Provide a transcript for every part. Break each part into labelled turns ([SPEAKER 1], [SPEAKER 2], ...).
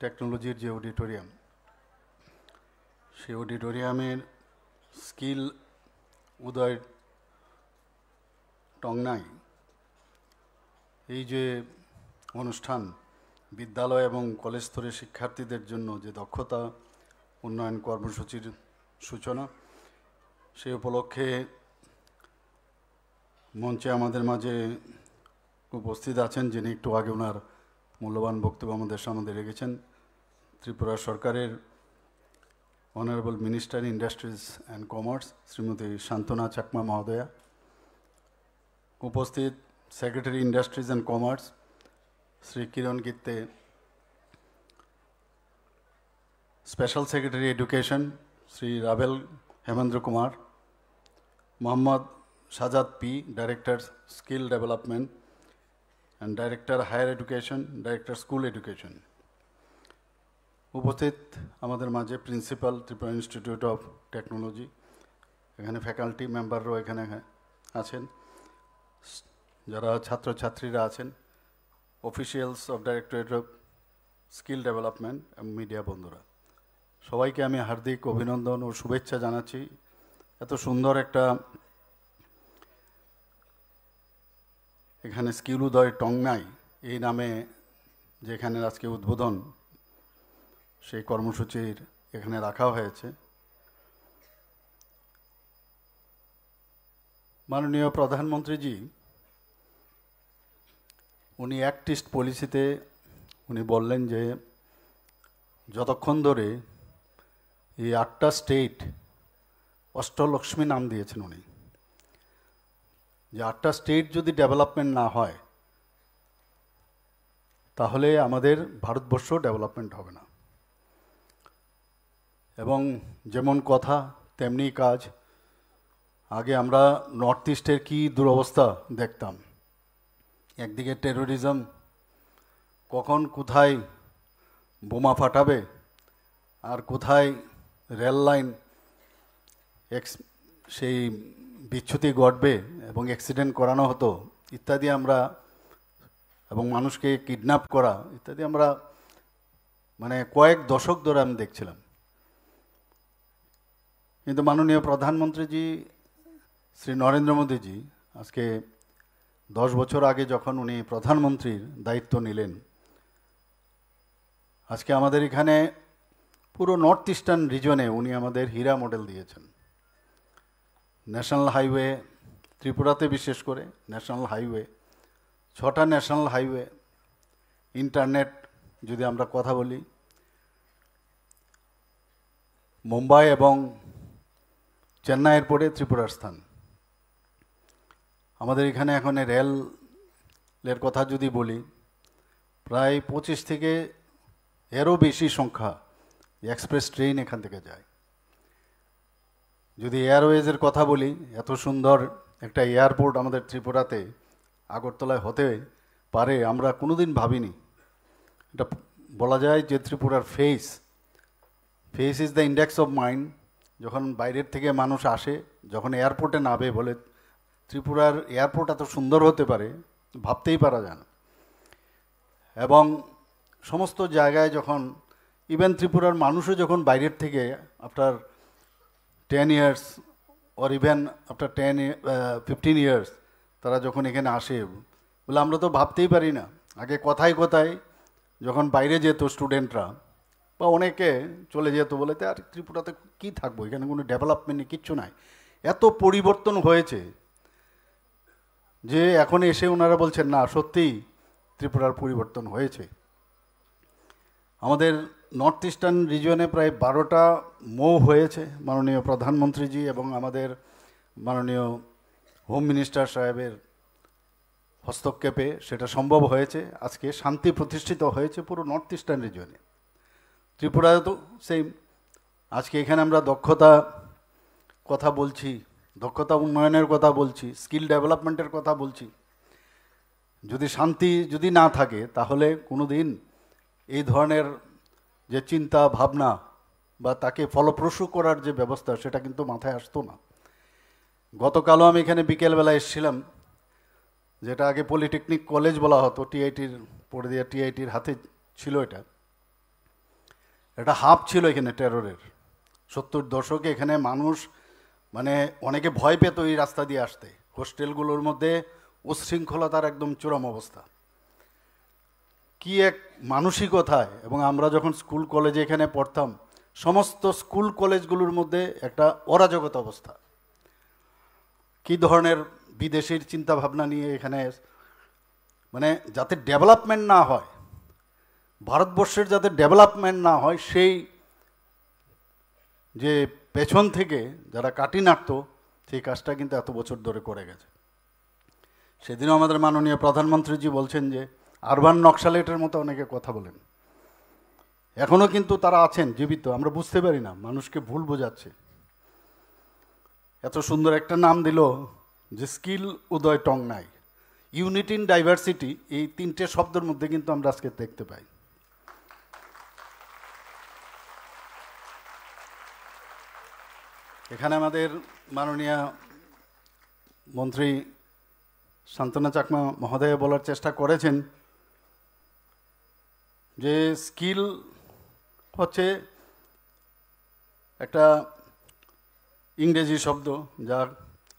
[SPEAKER 1] টেকনোলজির যে অডিটোরিয়াম, সেই অডিটোরিয়ামের স্কিল উদয় টংনাই এই যে অনুষ্ঠান, বিদ্যালয় এবং কলেজ স্তরের শিক্ষার্থীদের জন্য যে দক্ষতা উন্নয়ন কর্মসূচির সূচনা, সেই উপলক্ষে মঞ্চে আমাদের মাঝে উপস্থিত আছেন, যিনি একটু আগে ওনার মূল্যবান বক্তব্য আমাদের সামনে রেখেছেন, ত্রিপুরা সরকারের honourable minister industries and commerce Shrimati Shantana Chakma মহোদয়া, উপস্থিত secretary industries and commerce Shri Kiran Gitte, special secretary education Shri Ravel Hemendra Kumar, Mohammad Sajad P, director skill development and director higher education, director school education, উপস্থিত আমাদের মাঝে principal Tripura institute of technology, এখানে ফ্যাকাল্টি মেম্বাররাও এখানে আছেন, যারা ছাত্রছাত্রীরা আছেন, officials of directorate of skill development এবং মিডিয়া বন্ধুরা, সবাইকে আমি হার্দিক অভিনন্দন ও শুভেচ্ছা জানাচ্ছি। এত সুন্দর একটা এখানে স্কিল উদয় টংনাই এই নামে যেখানে আজকে উদ্বোধন সেই কর্মসূচির এখানে রাখা হয়েছে। মাননীয় প্রধানমন্ত্রীজি উনি অ্যাক্ট ইস্ট পলিসিতে উনি বললেন যে যতক্ষণ ধরে এই 8টা স্টেট অষ্টলক্ষ্মী নাম দিয়েছেন উনি, যে 8টা স্টেট যদি ডেভেলপমেন্ট না হয় তাহলে আমাদের ভারতবর্ষ ডেভেলপমেন্ট হবে না। এবং যেমন কথা তেমনি কাজ। আগে আমরা নর্থ ইস্টের কী দুরবস্থা দেখতাম, একদিকে টেরোরিজম, কখন কোথায় বোমা ফাটাবে আর কোথায় রেল লাইন সেই বিচ্যুতি ঘটবে এবং অ্যাক্সিডেন্ট করানো হতো ইত্যাদি আমরা, এবং মানুষকে কিডন্যাপ করা ইত্যাদি আমরা মানে কয়েক দশক ধরে আমি দেখছিলাম। কিন্তু মাননীয় প্রধানমন্ত্রীজি শ্রী নরেন্দ্র মোদীজি আজকে 10 বছর আগে যখন উনি প্রধানমন্ত্রীর দায়িত্ব নিলেন, আজকে আমাদের এখানে পুরো নর্থ ইস্টার্ন রিজনে উনি আমাদের হীরা মডেল দিয়েছেন। ন্যাশনাল হাইওয়ে, ত্রিপুরাতে বিশেষ করে ন্যাশনাল হাইওয়ে, 6টা ন্যাশনাল হাইওয়ে, ইন্টারনেট যদি আমরা কথা বলি, মুম্বাই এবং চেন্নাইয়ের পরে ত্রিপুরার স্থান। আমাদের এখানে এখন রেলের কথা যদি বলি, প্রায় 25 থেকে এরও বেশি সংখ্যা এক্সপ্রেস ট্রেন এখান থেকে যায়। যদি এয়ারওয়েজের কথা বলি, এত সুন্দর একটা এয়ারপোর্ট আমাদের ত্রিপুরাতে আগরতলায় হতে পারে আমরা কোনোদিন ভাবিনি। এটা বলা যায় যে ত্রিপুরার face is the index of mind. যখন বাইরের থেকে মানুষ আসে, যখন এয়ারপোর্টে নামে, বলে ত্রিপুরার এয়ারপোর্ট এত সুন্দর হতে পারে ভাবতেই পারা যায় না। এবং সমস্ত জায়গায় যখন ইভেন ত্রিপুরার মানুষও যখন বাইরের থেকে after 10 years or even after 15 years তারা যখন এখানে আসে, বলে আমরা তো ভাবতেই পারি না। আগে কথায় কথায় যখন বাইরে যেত স্টুডেন্টরা বা অনেকে চলে যেত, বলে আর ত্রিপুরাতে কী থাকবো, এখানে কোনো ডেভেলপমেন্ট কিচ্ছু নাই। এত পরিবর্তন হয়েছে যে এখন এসে ওনারা বলছেন না, সত্যিই ত্রিপুরার পরিবর্তন হয়েছে। আমাদের নর্থ ইস্টার্ন রিজনে প্রায় 12টা মৌ হয়েছে মাননীয় প্রধানমন্ত্রীজি এবং আমাদের মাননীয় হোম মিনিস্টার সাহেবের হস্তক্ষেপে সেটা সম্ভব হয়েছে। আজকে শান্তি প্রতিষ্ঠিত হয়েছে পুরো নর্থ ইস্টার্ন রিজনে। ত্রিপুরায় তো সেম। আজকে এখানে আমরা দক্ষতা কথা বলছি, দক্ষতা উন্নয়নের কথা বলছি, স্কিল ডেভেলপমেন্টের কথা বলছি। যদি শান্তি যদি না থাকে তাহলে কোনো দিন এই ধরনের যে চিন্তা ভাবনা বা তাকে ফলপ্রসূ করার যে ব্যবস্থা সেটা কিন্তু মাথায় আসতো না। গতকালও আমি এখানে বিকেলবেলা এসেছিলাম, যেটা আগে পলিটেকনিক কলেজ বলা হতো, টিআইটির পড়ে দিয়ে টিআইটির হাতে ছিল এটা। একটা হাব ছিল এখানে টেররের। 70 দশকে এখানে মানুষ মানে অনেকে ভয় পেত এই রাস্তা দিয়ে আসতে। হোস্টেলগুলোর মধ্যে উচ্ছৃঙ্খলতার একদম চরম অবস্থা। কি এক মানসিকতায়! এবং আমরা যখন স্কুল কলেজে এখানে পড়তাম, সমস্ত স্কুল কলেজগুলোর মধ্যে একটা অরাজকতা অবস্থা। কি ধরনের বিদেশির চিন্তা ভাবনা নিয়ে এখানে, মানে যাতে ডেভেলপমেন্ট না হয়, ভারতবর্ষের যাতে ডেভেলপমেন্ট না হয়, সেই যে পেছন থেকে যারা কাটি নাড়ত, সেই কাজটা কিন্তু এত বছর ধরে করে গেছে। সেদিনও আমাদের মাননীয় প্রধানমন্ত্রীজি বলছেন যে আরবান নকশালেটের মতো অনেকে কথা বলেন, এখনও কিন্তু তারা আছেন জীবিত, আমরা বুঝতে পারি না, মানুষকে ভুল বোঝাচ্ছে। এত সুন্দর একটা নাম দিল যে skill Uday Tongnai, unity in diversity, এই 3টে শব্দের মধ্যে কিন্তু আমরা আজকে দেখতে পাই। এখানে আমাদের মাননীয় মন্ত্রী শান্তনা চাকমা মহোদয় বলার চেষ্টা করেছেন যে স্কিল হচ্ছে একটা ইংরেজি শব্দ, যা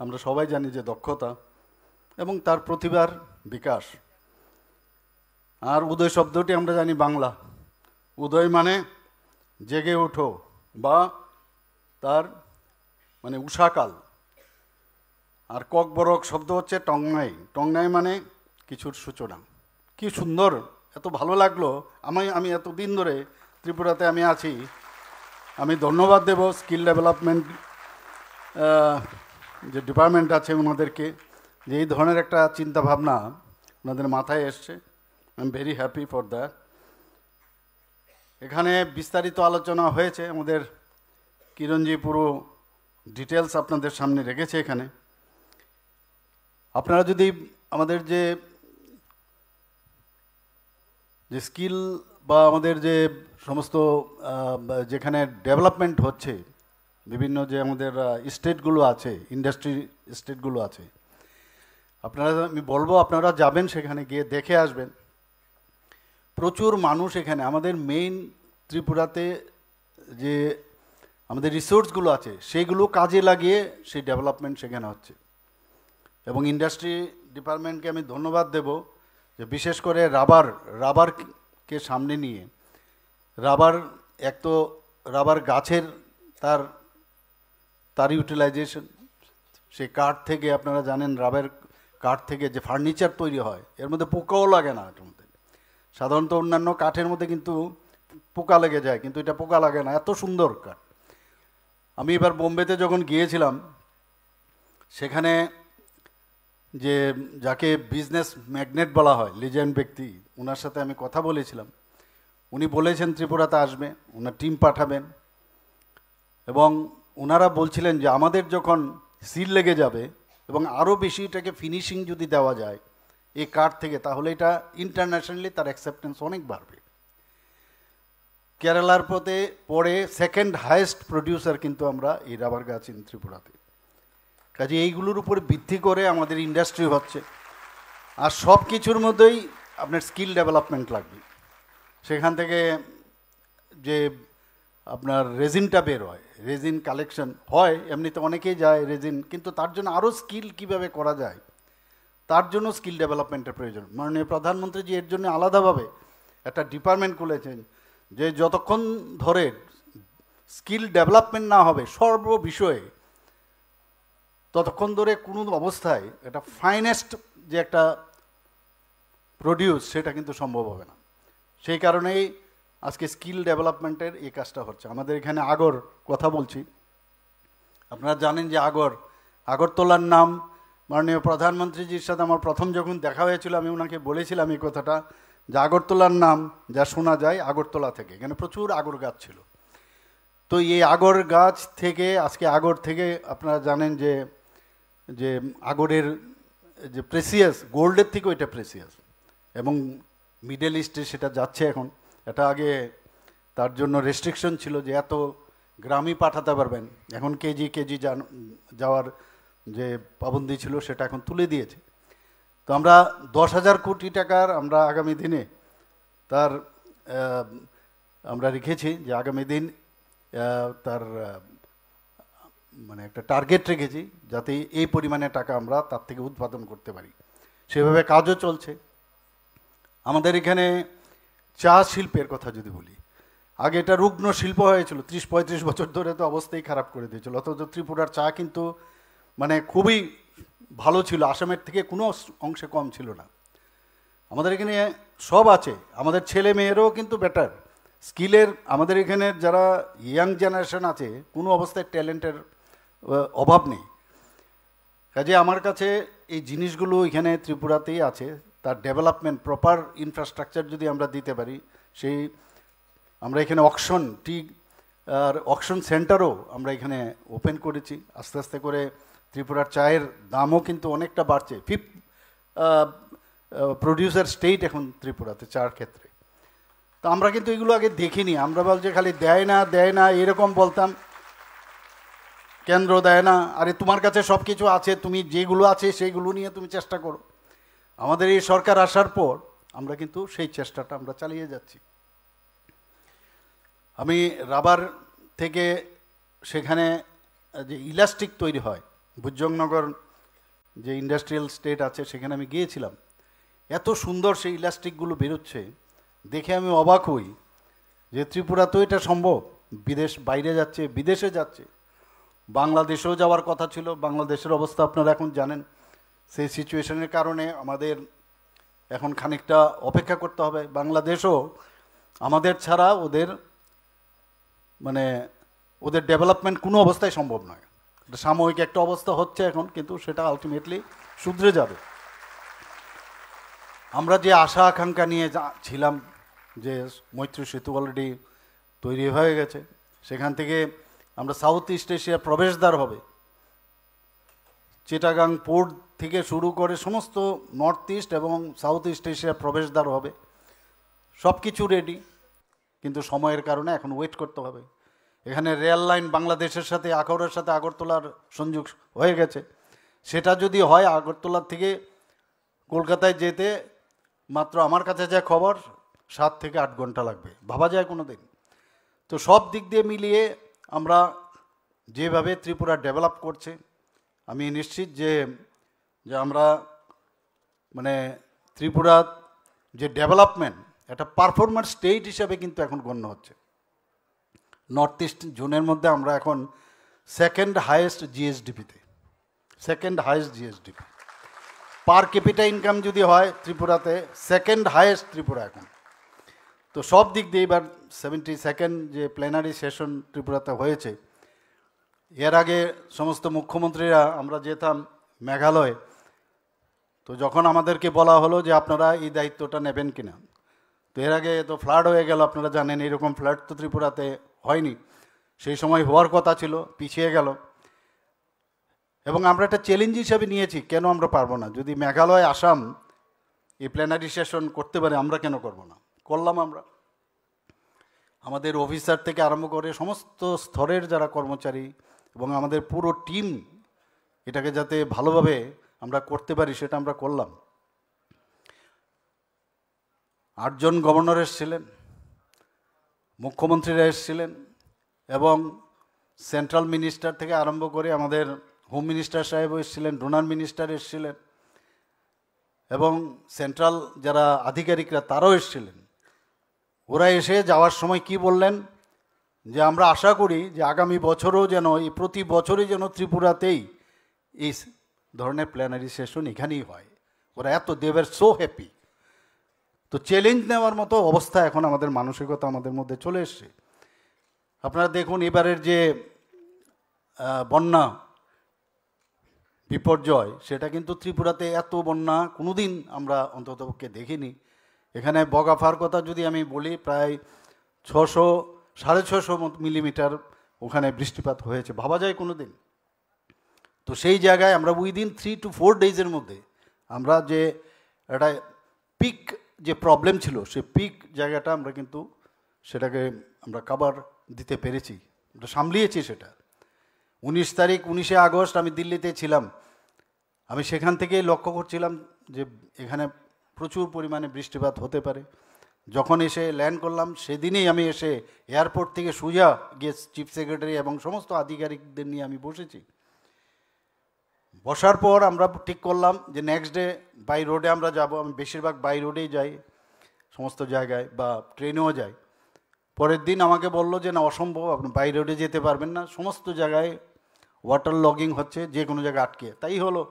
[SPEAKER 1] আমরা সবাই জানি যে দক্ষতা এবং তার প্রতিভার বিকাশ। আর উদয় শব্দটি আমরা জানি বাংলা, উদয় মানে জেগে ওঠো, বা তার মানে উষাকাল। আর ককবরক শব্দ হচ্ছে টংনাই, টংনাই মানে কিছুর সূচনা। কি সুন্দর, এত ভালো লাগলো। আমি এত দিন ধরে ত্রিপুরাতে আমি আছি, আমি ধন্যবাদ দেব স্কিল ডেভেলপমেন্ট যে ডিপার্টমেন্ট আছে ওনাদেরকে, যে এই ধরনের একটা চিন্তা ভাবনা ওনাদের মাথায় এসছে। I am very happy for that. এখানে বিস্তারিত আলোচনা হয়েছে, আমাদের কিরণজি পুরো ডিটেলস আপনাদের সামনে রেখেছে। এখানে আপনারা যদি আমাদের যে স্কিল বা আমাদের যে সমস্ত যেখানে ডেভেলপমেন্ট হচ্ছে, বিভিন্ন যে আমাদের স্টেটগুলো আছে, ইন্ডাস্ট্রি স্টেটগুলো আছে, আপনারা, আমি বলবো আপনারা যাবেন সেখানে, গিয়ে দেখে আসবেন। প্রচুর মানুষ এখানে, আমাদের মেইন ত্রিপুরাতে যে আমাদের রিসোর্সগুলো আছে সেইগুলো কাজে লাগিয়ে সেই ডেভেলপমেন্ট সেখানে হচ্ছে। এবং ইন্ডাস্ট্রি ডিপার্টমেন্টকে আমি ধন্যবাদ দেব যে বিশেষ করে রাবারকে সামনে নিয়ে, রাবার এক তো রাবার গাছের তার ইউটিলাইজেশন, সেই কাঠ থেকে আপনারা জানেন রাবার কাঠ থেকে যে ফার্নিচার তৈরি হয়, এর মধ্যে পোকাও লাগে না। এটার মধ্যে সাধারণত অন্যান্য কাঠের মধ্যে কিন্তু পোকা লেগে যায়, কিন্তু এটা পোকা লাগে না, এত সুন্দর কাঠ। আমি এবার বোম্বেতে যখন গিয়েছিলাম, সেখানে যে যাকে বিজনেস ম্যাগনেট বলা হয়, লিজেন্ড ব্যক্তি, ওনার সাথে আমি কথা বলেছিলাম। উনি বলেছেন ত্রিপুরাতে আসবে, ওনার টিম পাঠাবেন, এবং ওনারা বলছিলেন যে আমাদের যখন সিল লেগে যাবে এবং আরও বেশি এটাকে ফিনিশিং যদি দেওয়া যায় এই কাঠ থেকে, তাহলে এটা ইন্টারন্যাশনালি তার অ্যাকসেপ্টেন্স অনেক বাড়বে। কেরালার পরে সেকেন্ড হাইয়েস্ট প্রডিউসার কিন্তু আমরা এই রাবার গাছ ইন ত্রিপুরাতে। কাজে এইগুলোর উপরে ভিত্তি করে আমাদের ইন্ডাস্ট্রি হচ্ছে। আর সব কিছুর মধ্যেই আপনার স্কিল ডেভেলপমেন্ট লাগবে। সেখান থেকে যে আপনার রেজিনটা বের হয়, রেজিন কালেকশন হয়, এমনিতে অনেকেই যায় রেজিন, কিন্তু তার জন্য আরও স্কিল কিভাবে করা যায়, তার জন্য স্কিল ডেভেলপমেন্টের প্রয়োজন। মাননীয় প্রধানমন্ত্রীজি এর জন্য আলাদাভাবে একটা ডিপার্টমেন্ট খুলেছেন, যে যতক্ষণ ধরে স্কিল ডেভেলপমেন্ট না হবে সর্ব বিষয়ে, ততক্ষণ ধরে কোনো অবস্থায় এটা ফাইনেস্ট যে একটা প্রডিউস সেটা কিন্তু সম্ভব হবে না। সেই কারণেই আজকে স্কিল ডেভেলপমেন্টের এই কাজটা হচ্ছে। আমাদের এখানে আগর কথা বলছি, আপনারা জানেন যে আগরতলার নাম মাননীয় প্রধানমন্ত্রীজির সাথে আমার প্রথম যখন দেখা হয়েছিল, আমি ওনাকে বলেছিলাম এই কথাটা, যে আগরতলার নাম যা শোনা যায় আগরতলা থেকে, এখানে প্রচুর আগর গাছ ছিল। তো এই আগর গাছ থেকে আজকে আগর থেকে আপনারা জানেন যে আগরের যে প্রেসিয়াস, গোল্ডের থেকেও এটা প্রেসিয়াস, এবং মিডল ইস্টে সেটা যাচ্ছে এখন। এটা আগে তার জন্য রেস্ট্রিকশন ছিল যে এত গ্রামই পাঠাতে পারবেন, এখন কেজি যাওয়ার যে পাবন্দি ছিল সেটা এখন তুলে দিয়েছে। তো আমরা 10,000 কোটি টাকার আমরা আগামী দিনে তার আমরা রেখেছি যে আগামী দিন তার মানে একটা টার্গেট রেখেছি যাতে এই পরিমাণে টাকা আমরা তার থেকে উৎপাদন করতে পারি, সেভাবে কাজও চলছে। আমাদের এখানে চা শিল্পের কথা যদি বলি, আগে এটা রুগ্ন শিল্প হয়েছিল, 30-35 বছর ধরে তো অবস্থাই খারাপ করে দিয়েছিল, অথচ ত্রিপুরার চা কিন্তু মানে খুবই ভালো ছিল, আসামের থেকে কোনো অংশে কম ছিল না। আমাদের এখানে সব আছে, আমাদের ছেলে মেয়েরও কিন্তু বেটার স্কিলের, আমাদের এখানে যারা ইয়াং জেনারেশন আছে কোনো অবস্থায় ট্যালেন্টের অভাব নেই। কাজে আমার কাছে এই জিনিসগুলো এখানে ত্রিপুরাতেই আছে, তার ডেভেলপমেন্ট প্রপার ইনফ্রাস্ট্রাকচার যদি আমরা দিতে পারি, সেই আমরা এখানে অকশন আর অকশন সেন্টারও আমরা এখানে ওপেন করেছি। আস্তে আস্তে করে ত্রিপুরার চায়ের দামও কিন্তু অনেকটা বাড়ছে, 5th প্রডিউসার স্টেট এখন ত্রিপুরাতে চার ক্ষেত্রে। তো আমরা কিন্তু এগুলো আগে দেখিনি, আমরা বলছি খালি দেয় না দেয় না এরকম বলতাম, কেন্দ্র দেয় না, আরে তোমার কাছে সব কিছু আছে, তুমি যেগুলো আছে সেইগুলো নিয়ে তুমি চেষ্টা করো। আমাদের এই সরকার আসার পর আমরা কিন্তু সেই চেষ্টাটা আমরা চালিয়ে যাচ্ছি। আমি রাবার থেকে সেখানে যে ইলাস্টিক তৈরি হয়, বুজ্জংনগর যে ইন্ডাস্ট্রিয়াল স্টেট আছে সেখানে আমি গিয়েছিলাম, এত সুন্দর সেই ইলাস্টিকগুলো বেরোচ্ছে দেখে আমি অবাক হই যে ত্রিপুরাতেও এটা সম্ভব, বাইরে যাচ্ছে, বিদেশে যাচ্ছে, বাংলাদেশেও যাওয়ার কথা ছিল। বাংলাদেশের অবস্থা আপনারা এখন জানেন, সেই সিচুয়েশনের কারণে আমাদের এখন খানিকটা অপেক্ষা করতে হবে। বাংলাদেশও আমাদের ছাড়া ওদের ডেভেলপমেন্ট কোনো অবস্থায় সম্ভব নয়। এটা সাময়িক একটা অবস্থা হচ্ছে এখন, কিন্তু সেটা আলটিমেটলি শুধরে যাবে। আমরা যে আশা আকাঙ্ক্ষা নিয়ে ছিলাম যে মৈত্রী সেতু অলরেডি তৈরি হয়ে গেছে, সেখান থেকে আমরা সাউথ ইস্ট এশিয়ার প্রবেশদ্বার হবে, চিটাগাং পোর্ট থেকে শুরু করে সমস্ত নর্থ ইস্ট এবং সাউথ ইস্ট এশিয়ার প্রবেশদ্বার হবে, সব কিছু রেডি, কিন্তু সময়ের কারণে এখন ওয়েট করতে হবে। এখানে রেল লাইন বাংলাদেশের সাথে আখাউড়ার সাথে আগরতলার সংযোগ হয়ে গেছে, সেটা যদি হয় আগরতলার থেকে কলকাতায় যেতে মাত্র আমার কাছে যা খবর 7 থেকে 8 ঘন্টা লাগবে, ভাবা যায় কোনো দিন? তো সব দিক দিয়ে মিলিয়ে আমরা যেভাবে ত্রিপুরা ডেভেলপ করছে, আমি নিশ্চিত যে আমরা ত্রিপুরা যে ডেভেলপমেন্ট একটা পারফরম্যান্স স্টেট হিসাবে কিন্তু এখন গণ্য হচ্ছে। নর্থ ইস্ট জোনের মধ্যে আমরা এখন সেকেন্ড হাইয়েস্ট জিএসডিপিতে, পার ক্যাপিটা ইনকাম যদি হয় ত্রিপুরাতে সেকেন্ড হাইয়েস্ট ত্রিপুরা এখন। তো সব দিক দিয়ে এবার 72nd যে প্লেনারি সেশন ত্রিপুরাতে হয়েছে, এর আগে সমস্ত মুখ্যমন্ত্রীরা আমরা যেতাম মেঘালয়, তো যখন আমাদেরকে বলা হলো যে আপনারা এই দায়িত্বটা নেবেন কিনা, তো এর আগে তো ফ্লাড হয়ে গেল, আপনারা জানেন এরকম ফ্লাড তো ত্রিপুরাতে হয়নি, সেই সময় হওয়ার কথা ছিল, পিছিয়ে গেল। এবং আমরা একটা চ্যালেঞ্জ হিসাবে নিয়েছি, কেন আমরা পারবো না? যদি মেঘালয় আসাম এই প্ল্যানারি সেশন করতে পারে, আমরা কেন করব না? করলাম আমরা। আমাদের অফিসার থেকে আরম্ভ করে সমস্ত স্তরের যারা কর্মচারী এবং আমাদের পুরো টিম এটাকে যাতে ভালোভাবে আমরা করতে পারি সেটা আমরা করলাম। 8 জন গভর্নর এসেছিলেন, মুখ্যমন্ত্রীরা এসেছিলেন, এবং সেন্ট্রাল মিনিস্টার থেকে আরম্ভ করে আমাদের হোম মিনিস্টার সাহেবও এসেছিলেন, ডোনার মিনিস্টার এসেছিলেন, এবং সেন্ট্রাল যারা আধিকারিকরা তারাও এসেছিলেন। ওরা এসে যাওয়ার সময় কি বললেন, যে আমরা আশা করি যে আগামী বছরও যেন প্রতি বছরই যেন ত্রিপুরাতেই এই ধরনের প্ল্যানারি সেশন এখানেই হয়। ওরা এত দেওয়ার সো হ্যাপি। তো চ্যালেঞ্জ নেওয়ার মতো অবস্থা এখন আমাদের মানসিকতা আমাদের মধ্যে চলে এসছে। আপনারা দেখুন এবারের যে বন্যা বিপর্যয়, সেটা কিন্তু ত্রিপুরাতে এত বন্যা কোনোদিন আমরা অন্ততপক্ষে দেখিনি। এখানে বগাফার কথা যদি আমি বলি, প্রায় 600-650 মিলিমিটার ওখানে বৃষ্টিপাত হয়েছে, ভাবা যায় কোনো দিন? তো সেই জায়গায় আমরা উইদিন 3 to 4 ডেজের মধ্যে আমরা যে একটা পিক যে প্রবলেম ছিল, সেই পিক জায়গাটা আমরা কিন্তু সেটাকে আমরা কভার দিতে পেরেছি, আমরা সামলিয়েছি সেটা। 19 আগস্ট আমি দিল্লিতে ছিলাম, আমি সেখান থেকেই লক্ষ্য করছিলাম যে এখানে প্রচুর পরিমাণে বৃষ্টিপাত হতে পারে, যখন এসে ল্যান্ড করলাম সেদিনেই আমি এসে এয়ারপোর্ট থেকে সোজা গিয়ে চিফ সেক্রেটারি এবং সমস্ত আধিকারিকদের নিয়ে আমি বসেছি। বসার পর আমরা ঠিক করলাম যে নেক্সট ডে বাই রোডে আমরা যাব। আমি বেশিরভাগ বাই রোডেই যাই সমস্ত জায়গায়, বা ট্রেনেও যাই। পরের দিন আমাকে বলল যে না, অসম্ভব, আপনি বাই রোডে যেতে পারবেন না, সমস্ত জায়গায় ওয়াটার লগিং হচ্ছে, যে কোনো জায়গায় আটকে। তাই হলো।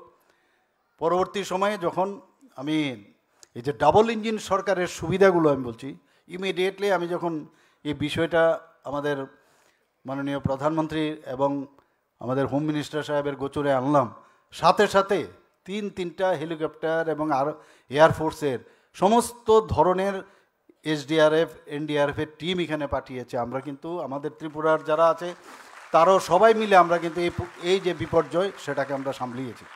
[SPEAKER 1] পরবর্তী সময়ে যখন আমি এই যে ডাবল ইঞ্জিন সরকারের সুবিধাগুলো আমি বলছি, ইমিডিয়েটলি আমি যখন এই বিষয়টা আমাদের মাননীয় প্রধানমন্ত্রী এবং আমাদের হোম মিনিস্টার সাহেবের গোচরে আনলাম, সাথে সাথে তিনটা হেলিকপ্টার এবং আর এয়ারফোর্সের সমস্ত ধরনের এসডিআরএফ এনডিআরএফের টিম এখানে পাঠিয়েছে। আমরা কিন্তু আমাদের ত্রিপুরার যারা আছে তারাও সবাই মিলে আমরা কিন্তু এই যে বিপর্যয় সেটাকে আমরা সামলিয়েছি।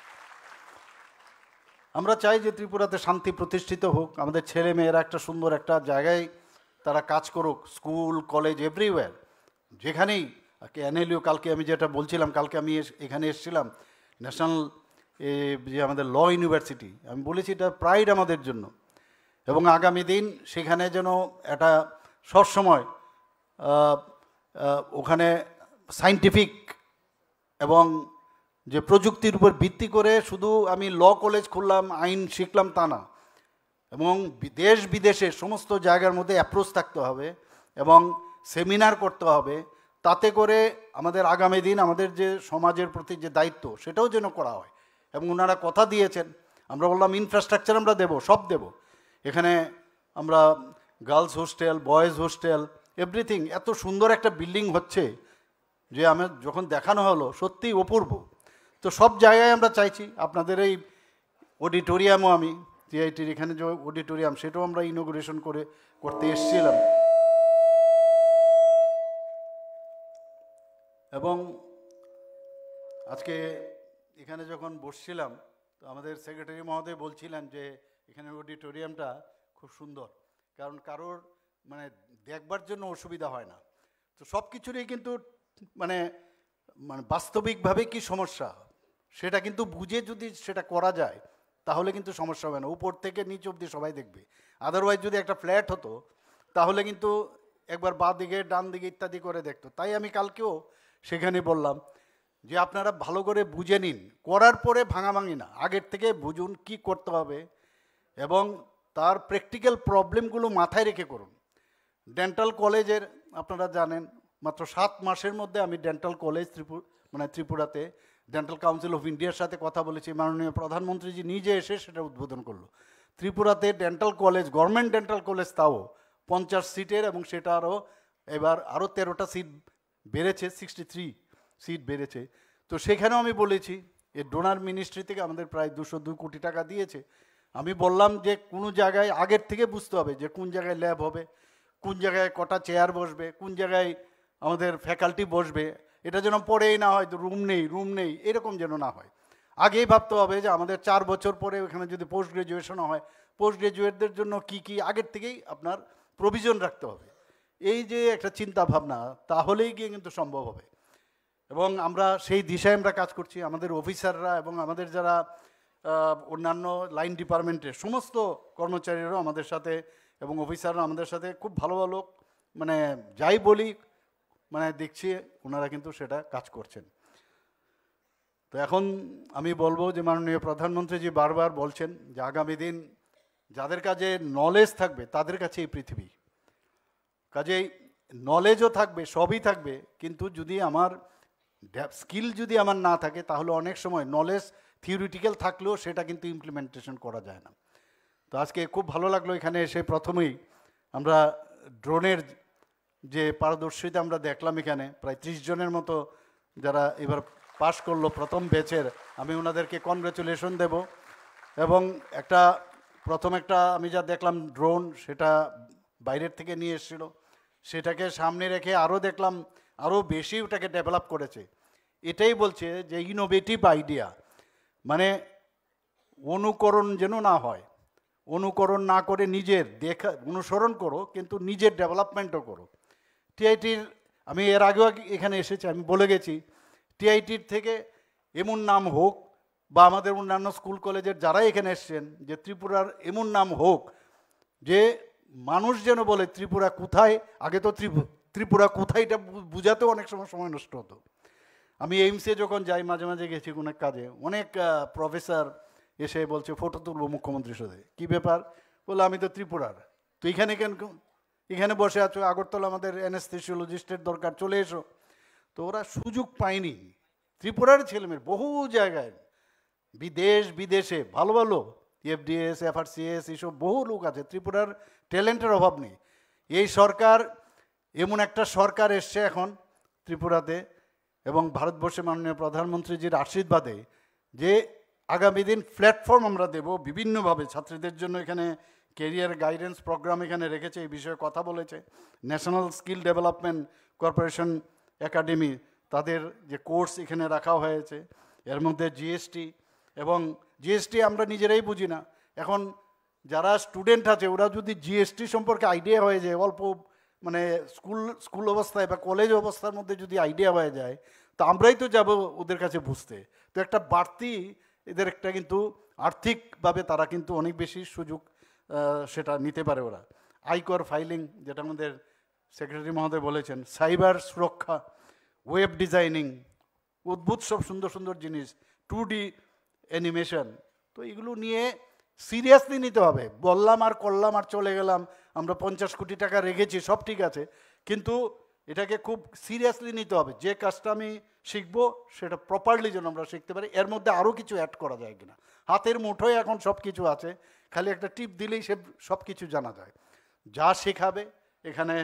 [SPEAKER 1] আমরা চাই যে ত্রিপুরাতে শান্তি প্রতিষ্ঠিত হোক, আমাদের ছেলে মেয়েরা একটা সুন্দর একটা জায়গায় তারা কাজ করুক, স্কুল কলেজ এভরিওয়্যার, যেখানেই। এনএলইউ, কালকে আমি যেটা বলছিলাম, কালকে আমি এখানে এসেছিলাম ন্যাশনাল যে আমাদের ল ইউনিভার্সিটি, আমি বলেছি এটা প্রাইড আমাদের জন্য। এবং আগামী দিন সেখানে যেন একটা সবসময় ওখানে সায়েন্টিফিক এবং যে প্রযুক্তির উপর ভিত্তি করে শুধু আমি ল কলেজ খুললাম, আইন শিখলাম তা না, এবং দেশ বিদেশে সমস্ত জায়গার মধ্যে অ্যাপ্রোচ থাকতে হবে এবং সেমিনার করতে হবে, তাতে করে আমাদের আগামী দিন আমাদের যে সমাজের প্রতি যে দায়িত্ব সেটাও যেন করা হয়। এবং ওনারা কথা দিয়েছেন, আমরা বললাম ইনফ্রাস্ট্রাকচার আমরা দেব, সব দেব। এখানে আমরা girls hostel, boys hostel, everything, এত সুন্দর একটা বিল্ডিং হচ্ছে যে আমার যখন দেখানো হলো সত্যিই অপূর্ব। তো সব জায়গায় আমরা চাইছি, আপনাদের এই অডিটোরিয়ামও, আমি টিআইটির এখানে যে অডিটোরিয়াম সেটাও আমরা ইনোগ্রেশন করতে এসেছিলাম। এবং আজকে এখানে যখন বসছিলাম তো আমাদের সেক্রেটারি মহোদয় বলছিলেন যে এখানে অডিটোরিয়ামটা খুব সুন্দর, কারণ কারোর মানে দেখবার জন্য অসুবিধা হয় না। তো সব কিছুরই কিন্তু মানে বাস্তবিকভাবে কি সমস্যা সেটা কিন্তু বুঝে যদি সেটা করা যায় তাহলে কিন্তু সমস্যা হবে না, উপর থেকে নিচ অবধি সবাই দেখবে। আদারওয়াইজ যদি একটা ফ্ল্যাট হতো তাহলে কিন্তু একবার বাঁ দিকে ডান দিকে ইত্যাদি করে দেখতো। তাই আমি কালকেও সেখানে বললাম যে আপনারা ভালো করে বুঝে নিন, করার পরে ভাঙাভাঙি না, আগের থেকে বুঝুন কি করতে হবে এবং তার প্র্যাকটিক্যাল প্রবলেমগুলো মাথায় রেখে করুন। ডেন্টাল কলেজের আপনারা জানেন মাত্র 7 মাসের মধ্যে আমি ডেন্টাল কলেজ ত্রিপুরাতে ডেন্টাল কাউন্সিল অফ ইন্ডিয়ার সাথে কথা বলেছি, মাননীয় প্রধানমন্ত্রীজি নিজে এসে সেটা উদ্বোধন করলো। ত্রিপুরাতে dental college, government dental college, তাও 50 সিটের, এবং সেটা এবার আরও 13টা সিট বেড়েছে, 63 সিট বেড়েছে। তো সেখানেও আমি বলেছি এই ডোনার মিনিস্ট্রি থেকে আমাদের প্রায় 202 কোটি টাকা দিয়েছে। আমি বললাম যে কোনো জায়গায় আগের থেকে বুঝতে হবে যে কোন জায়গায় ল্যাব হবে, কোন জায়গায় কটা চেয়ার বসবে, কোন জায়গায় আমাদের ফ্যাকাল্টি বসবে, এটা যেন পরেই না হয় রুম নেই এরকম যেন না হয়। আগেই ভাবতে হবে যে আমাদের 4 বছর পরে ওখানে যদি পোস্ট গ্রাজুয়েশনও হয়, পোস্ট গ্রাজুয়েটদের জন্য কি আগের থেকেই আপনার প্রভিশন রাখতে হবে। এই যে একটা চিন্তা ভাবনা, তাহলেই গিয়ে কিন্তু সম্ভব হবে। এবং আমরা সেই দিশায় আমরা কাজ করছি। আমাদের অফিসাররা এবং আমাদের যারা অন্যান্য লাইন ডিপার্টমেন্টের সমস্ত কর্মচারীরাও আমাদের সাথে এবং অফিসাররা আমাদের সাথে খুব ভালো ভালো, মানে যাই বলি দেখছি ওনারা কিন্তু সেটা কাজ করছেন। তো এখন আমি বলবো যে মাননীয় প্রধানমন্ত্রীজি বারবার বলছেন যে আগামী দিন যাদের কাছে নলেজ থাকবে তাদের কাছে এই পৃথিবী, কাজেই নলেজও থাকবে, সবই থাকবে, কিন্তু যদি আমার স্কিল যদি আমার না থাকে তাহলে অনেক সময় নলেজ থিওরিটিক্যাল থাকলেও সেটা কিন্তু ইমপ্লিমেন্টেশন করা যায় না। তো আজকে খুব ভালো লাগলো এখানে এসে, প্রথমেই আমরা ড্রোনের যে পারদর্শিতা আমরা দেখলাম, এখানে প্রায় 30 জনের মতো যারা এবার পাশ করলো প্রথম ব্যাচের, আমি ওনাদেরকে কনগ্রাচুলেশন দেব। এবং প্রথম একটা আমি যা দেখলাম ড্রোন, সেটা বাইরের থেকে নিয়ে এসেছিলো, সেটাকে সামনে রেখে আরও দেখলাম আরও বেশি ওটাকে ডেভেলপ করেছে। এটাই বলছে যে ইনোভেটিভ আইডিয়া, মানে অনুকরণ যেন না হয়, অনুকরণ না করে নিজের অনুসরণ করো, কিন্তু নিজের ডেভেলপমেন্টও করো। টিআইটির আমি এর আগেও এখানে এসেছি, আমি বলে গেছি টিআইটির থেকে এমন নাম হোক, বা আমাদের অন্যান্য স্কুল কলেজের যারা এখানে এসছেন, যে ত্রিপুরার এমন নাম হোক যে মানুষ যেন বলে ত্রিপুরা কোথায়, আগে তো ত্রিপুরা কোথায় এটা বুঝাতেও অনেক সময় নষ্ট হতো। আমি এইমসে যখন যাই, মাঝে মাঝে গেছি কোনো এক কাজে, অনেক প্রফেসর এসে বলছে ফটো তুলবো মুখ্যমন্ত্রীর সাথে। কী ব্যাপার? বলে আমি তো ত্রিপুরার। তো এখানে কেন, এখানে বসে আছো, আগরতলা আমাদের অ্যানেস্থেসিওলজিস্টের দরকার, চলে এসো। তো ওরা সুযোগ পায়নি। ত্রিপুরার ছেলেমেয়ের বহু জায়গায়, বিদেশে ভালো ভালো এফডিএস, এফআরসিএস, এইসব বহু লোক আছে। ত্রিপুরার ট্যালেন্টের অভাব নেই। এই সরকার, এমন একটা সরকার এসছে এখন ত্রিপুরাতে, এবং ভারতবর্ষে মাননীয় প্রধানমন্ত্রীজির আশীর্বাদে, যে আগামী দিন প্ল্যাটফর্ম আমরা দেব বিভিন্নভাবে ছাত্রীদের জন্য। এখানে কেরিয়ার গাইডেন্স প্রোগ্রাম এখানে রেখেছে, এই বিষয়ে কথা বলেছে। National skill development corporation academy, তাদের যে কোর্স এখানে রাখা হয়েছে। এর মধ্যে জিএসটি, এবং জিএসটি আমরা নিজেরাই বুঝি না। এখন যারা স্টুডেন্ট আছে ওরা যদি জিএসটি সম্পর্কে আইডিয়া হয়ে যায়, অল্প মানে স্কুল অবস্থায় বা কলেজ অবস্থার মধ্যে যদি আইডিয়া হয়ে যায়, তো আমরাই তো যাব ওদের কাছে বুঝতে। তো একটা বাড়তি এদের একটা কিন্তু আর্থিকভাবে তারা কিন্তু অনেক বেশি সুযোগ সেটা নিতে পারে ওরা। আয়কর ফাইলিং, যেটা আমাদের সেক্রেটারি মহোদয় বলেছেন, সাইবার সুরক্ষা, ওয়েব ডিজাইনিং, অদ্ভুত সব সুন্দর সুন্দর জিনিস, 2D অ্যানিমেশন। তো এগুলো নিয়ে সিরিয়াসলি নিতে হবে। বললাম আর করলাম আর চলে গেলাম, আমরা 50 কোটি টাকা রেখেছি, সব ঠিক আছে, কিন্তু এটাকে খুব সিরিয়াসলি নিতে হবে। যে কাজটা আমি শিখবো সেটা প্রপারলি যেন আমরা শিখতে পারি। এর মধ্যে আরও কিছু অ্যাড করা যায় কিনা। হাতের মুঠোয় এখন সব কিছু আছে, খালি একটা টিপ দিলেই সব কিছু জানা যায়। যা শেখাবে এখানে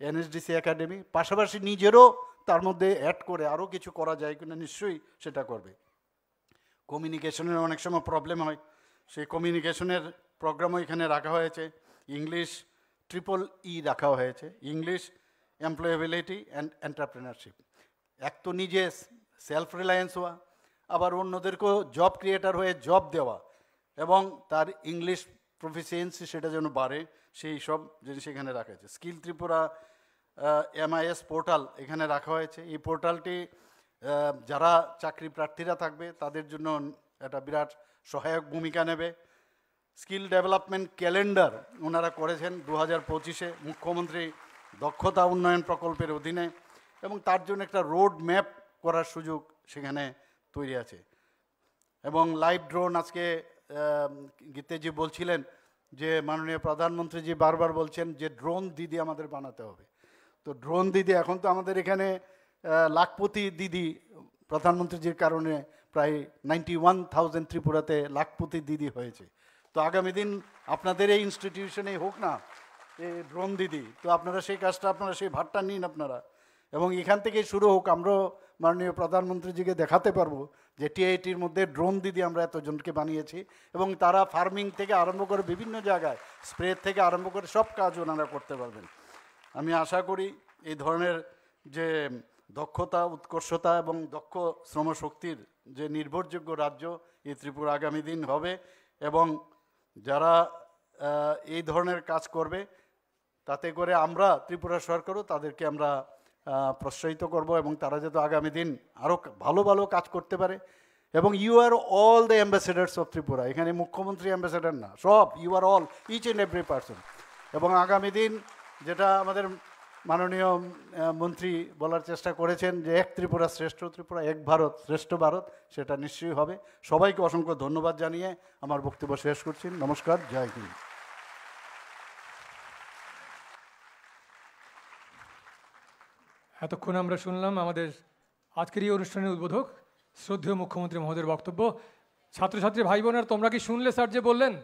[SPEAKER 1] এনএসডিসি একাডেমি, পাশাপাশি নিজেরও তার মধ্যে অ্যাড করে আরও কিছু করা যায় কিনা, নিশ্চয়ই সেটা করবে। কমিউনিকেশনের অনেক সময় প্রবলেম হয়, সেই কমিউনিকেশনের প্রোগ্রামও এখানে রাখা হয়েছে। ইংলিশ EEE রাখা হয়েছে, ইংলিশ, এমপ্লয়েবিলিটি অ্যান্ড এন্টারপ্রেনারশিপ। এক তো নিজে সেলফ রিলায়েন্স হওয়া, আবার অন্যদেরকেও জব ক্রিয়েটার হয়ে জব দেওয়া, এবং তার ইংলিশ প্রফিসিয়েন্সি সেটা যেন বাড়ে, সেই সব জিনিস এখানে রাখা হয়েছে। স্কিল ত্রিপুরা MIS পোর্টাল এখানে রাখা হয়েছে। এই পোর্টালটি যারা চাকরি প্রার্থীরা থাকবে তাদের জন্য একটা বিরাট সহায়ক ভূমিকা নেবে। স্কিল ডেভেলপমেন্ট ক্যালেন্ডার ওনারা করেছেন 2025-এ মুখ্যমন্ত্রী দক্ষতা উন্নয়ন প্রকল্পের অধীনে, এবং তার জন্য একটা রোড ম্যাপ করার সুযোগ সেখানে তৈরি আছে। এবং লাইভ ড্রোন, আজকে গীতেজি বলছিলেন যে মাননীয় প্রধানমন্ত্রীজি বারবার বলছেন যে ড্রোন দিদি আমাদের বানাতে হবে। তো ড্রোন দিদি, এখন তো আমাদের এখানে লাখপতি দিদি প্রধানমন্ত্রীজির কারণে প্রায় 91,000 ত্রিপুরাতে লাখপতি দিদি হয়েছে। তো আগামী দিন আপনাদের এই ইনস্টিটিউশনেই হোক না এই ড্রোন দিদি, তো আপনারা সেই কাজটা, আপনারা সেই ভারটা নিন আপনারা, এবং এখান থেকেই শুরু হোক। আমরাও মাননীয় প্রধানমন্ত্রীজিকে দেখাতে পারবো যে TITর মধ্যে ড্রোন দিদি আমরা এতজনকে বানিয়েছি, এবং তারা ফার্মিং থেকে আরম্ভ করে বিভিন্ন জায়গায় স্প্রে থেকে আরম্ভ করে সব কাজ ওনারা করতে পারবেন। আমি আশা করি এই ধরনের যে দক্ষতা, উৎকর্ষতা এবং দক্ষ শ্রমশক্তির যে নির্ভরযোগ্য রাজ্য এই ত্রিপুরা আগামী দিন হবে, এবং যারা এই ধরনের কাজ করবে তাতে করে আমরা ত্রিপুরা সরকারও তাদেরকে আমরা প্রোৎসাহিত করব, এবং তারা যাতে আগামী দিন আরও ভালো ভালো কাজ করতে পারে। এবং you are all the ambassadors of Tripura. এখানে মুখ্যমন্ত্রী অ্যাম্বাসেডার না, সব you are all, each and every person. এবং আগামী দিন যেটা আমাদের মাননীয় মন্ত্রী বলার চেষ্টা করেছেন যে এক ত্রিপুরা শ্রেষ্ঠ ত্রিপুরা, এক ভারত শ্রেষ্ঠ ভারত, সেটা নিশ্চয়ই হবে। সবাইকে অসংখ্য ধন্যবাদ জানিয়ে আমার বক্তব্য শেষ করছি। নমস্কার, জয় হিন্দ।
[SPEAKER 2] এতক্ষণ আমরা শুনলাম আমাদের আজকের এই অনুষ্ঠানের উদ্বোধক শ্রদ্ধেয় মুখ্যমন্ত্রী মহোদয়ের বক্তব্য। ছাত্রছাত্রী ভাই বোনেরা, তোমরা কি শুনলে স্যার যে বললেন?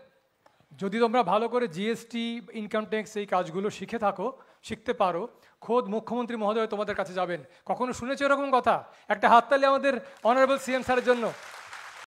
[SPEAKER 2] যদি তোমরা ভালো করে জিএসটি, ইনকাম ট্যাক্স এই কাজগুলো শিখতে পারো, খোদ মুখ্যমন্ত্রী মহোদয় তোমাদের কাছে যাবেন। কখনো শুনেছো এরকম কথা? একটা হাততালি আমাদের অনারেবল CM স্যারের জন্য।